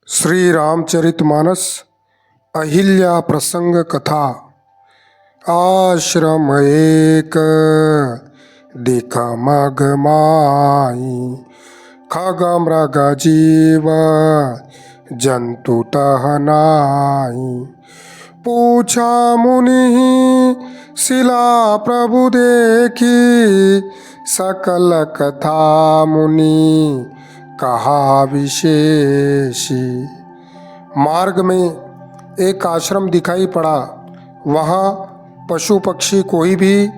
श्री रामचरितमानस अहिल्या प्रसंग कथा। आश्रम एक दिख मग माई, खग मृग जीव जंतु तह नाई। पूछा मुनि शिला प्रभु देखी, सकल कथा मुनि कहा विशेषी। मार्ग में एक आश्रम दिखाई पड़ा। वहाँ पशु पक्षी कोई भी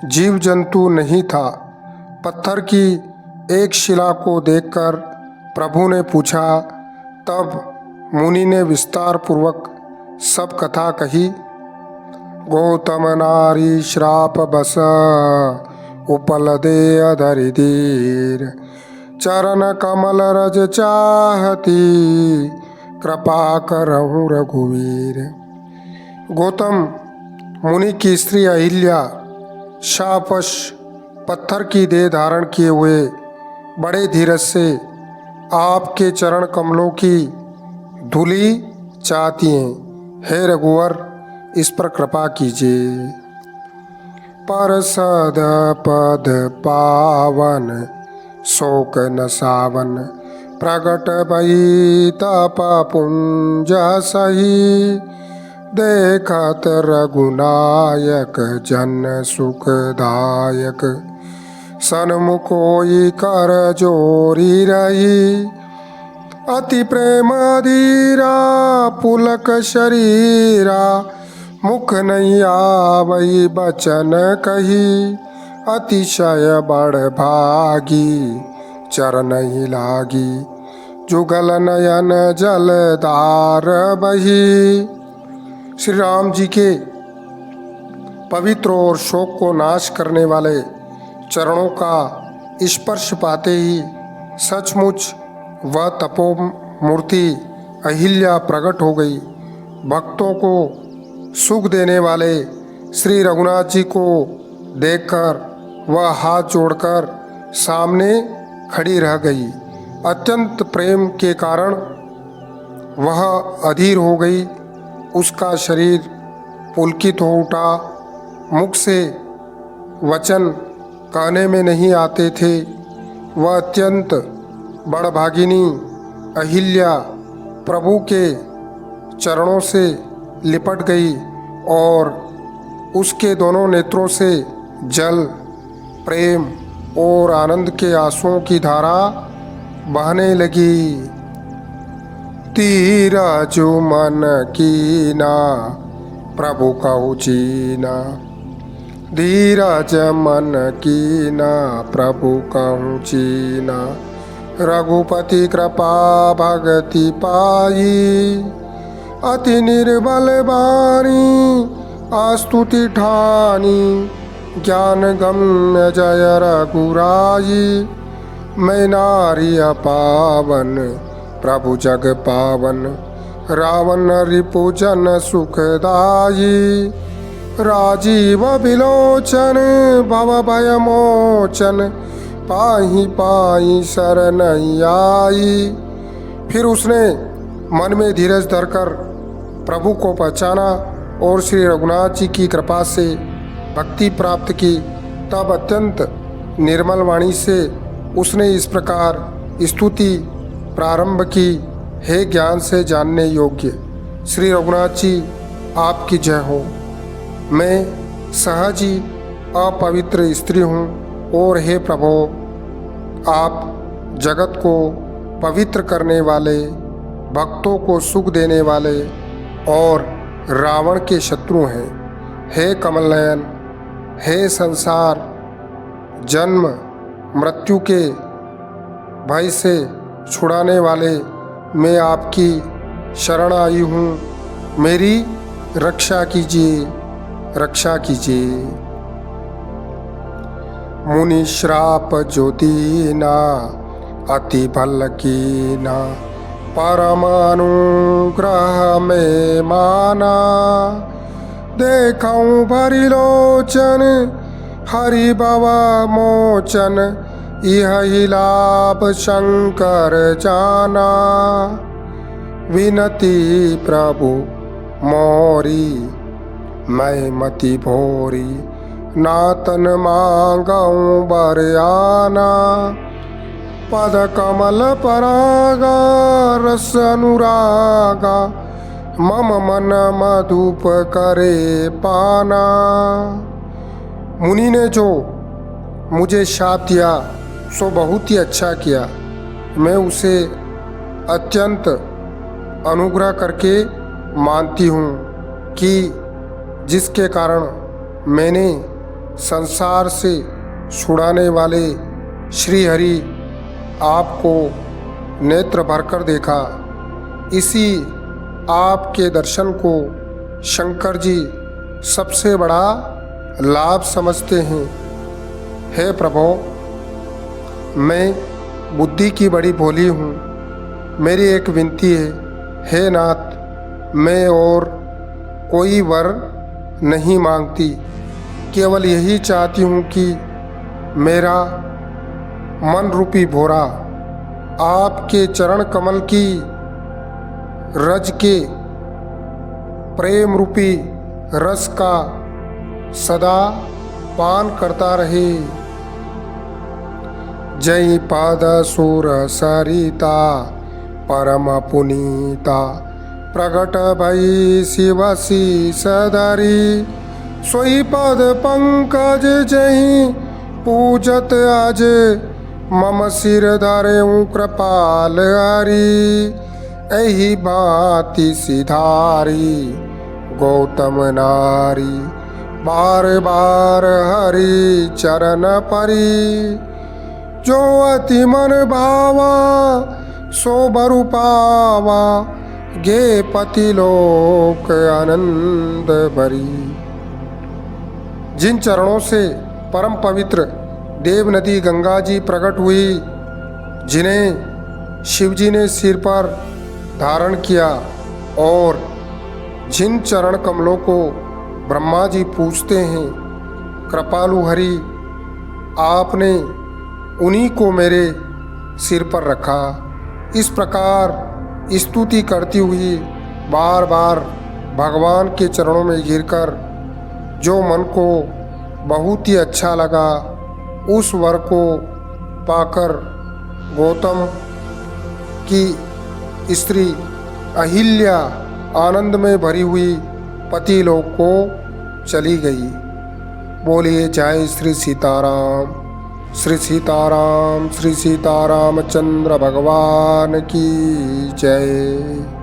जीव जंतु नहीं था। पत्थर की एक शिला को देखकर प्रभु ने पूछा। तब मुनि ने विस्तार पूर्वक सब कथा कही। गौतम नारी श्राप बस, उपल दे अधरि धीर। चरण कमल रज चाहती, कृपा करहु रघुवीर। गौतम मुनि की स्त्री अहिल्या शापश पत्थर की देह धारण किए हुए बड़े धीरज से आपके चरण कमलों की धूलि चाहती हैं। हे रघुवर, इस पर कृपा कीजिए। पर सद पद पावन, शोक न सावन। प्रगट भई तप पुंज सही, देखत रघुनायक जन सुखदायक। सन्मुख होई कर जोरी रही, अति प्रेम धीरा पुलक शरीरा। मुख नहीं आवई बचन कही, अतिशय बड़ भागी चरण ही लागी। जुगल नयन जलधार बही। श्री राम जी के पवित्र और शोक को नाश करने वाले चरणों का स्पर्श पाते ही सचमुच वह तपोमूर्ति अहिल्या प्रकट हो गई। भक्तों को सुख देने वाले श्री रघुनाथ जी को देखकर वह हाथ जोड़कर सामने खड़ी रह गई। अत्यंत प्रेम के कारण वह अधीर हो गई। उसका शरीर पुलकित हो उठा। मुख से वचन कहने में नहीं आते थे। वह अत्यंत बड़भागिनी अहिल्या प्रभु के चरणों से लिपट गई और उसके दोनों नेत्रों से जल, प्रेम और आनंद के आंसुओं की धारा बहने लगी। धीरज मन कीना, प्रभु कहु चीना। धीरज मन कीना, प्रभु कहु चीना। रघुपति कृपा भगति पाई, अति निर्बल बानी आस्तुति ठानी। ज्ञान गम्य जय रघुराई, मैं नारी पावन प्रभु जग पावन। रावण रिपु जन सुखदाई, राजीव विलोचन भव भय मोचन। पाहि पाहि शरण आई। फिर उसने मन में धीरज धरकर प्रभु को पहचाना और श्री रघुनाथ जी की कृपा से भक्ति प्राप्त की। तब अत्यंत निर्मल वाणी से उसने इस प्रकार स्तुति प्रारंभ की। हे ज्ञान से जानने योग्य श्री रघुनाथ जी, आपकी जय हो। मैं सहज ही अपवित्र स्त्री हूँ और हे प्रभु, आप जगत को पवित्र करने वाले, भक्तों को सुख देने वाले और रावण के शत्रु हैं। हे कमल नयन, हे संसार जन्म मृत्यु के भय से छुड़ाने वाले, मैं आपकी शरण आई हूँ। मेरी रक्षा कीजिए, रक्षा कीजिए। मुनि श्राप जो दीना, अति भल कीना। परम अनुग्रह में माना, देखऊं भरी लोचन हरि भव मोचन। यह ही लाभ शंकर जाना। विनती प्रभु मोरी। मैं मति भोरी नातन मांगऊं बरयाना। पद कमल परागा रस अनुरागा मम मन मधुप करे पाना। मुनि ने जो मुझे शाप दिया सो बहुत ही अच्छा किया। मैं उसे अत्यंत अनुग्रह करके मानती हूँ कि जिसके कारण मैंने संसार से छुड़ाने वाले श्री हरि आपको नेत्र भरकर देखा। इसी आपके दर्शन को शंकर जी सबसे बड़ा लाभ समझते हैं। हे प्रभु, मैं बुद्धि की बड़ी भोली हूँ। मेरी एक विनती है, हे नाथ, मैं और कोई वर नहीं मांगती, केवल यही चाहती हूँ कि मेरा मन रूपी भोरा आपके चरण कमल की रज के प्रेम रूपी रस का सदा पान करता रहे। जय पाद सुर सरिता परम पुनीता प्रगट भई शिव शीस धरी। सोई पद पंकज जही पूजत आज मम सिर धरेऊं कृपाल हरि। एही भांति सिधारी गौतम नारी बार बार हरि चरण परी। जो अति मन भावा सो बरु पावा गे पति लोक आनंद भरी। जिन चरणों से परम पवित्र देव नदी गंगा जी प्रकट हुई, जिन्हें शिवजी ने सिर पर धारण किया और जिन चरण कमलों को ब्रह्मा जी पूजते हैं, कृपालु हरि आपने उन्हीं को मेरे सिर पर रखा। इस प्रकार स्तुति करती हुई बार बार भगवान के चरणों में गिरकर जो मन को बहुत ही अच्छा लगा, उस वर को पाकर गौतम की स्त्री अहिल्या आनंद में भरी हुई पति लोक को चली गई। बोलिए जय श्री सीताराम, श्री सीताराम, श्री सीतारामचंद्र भगवान की जय।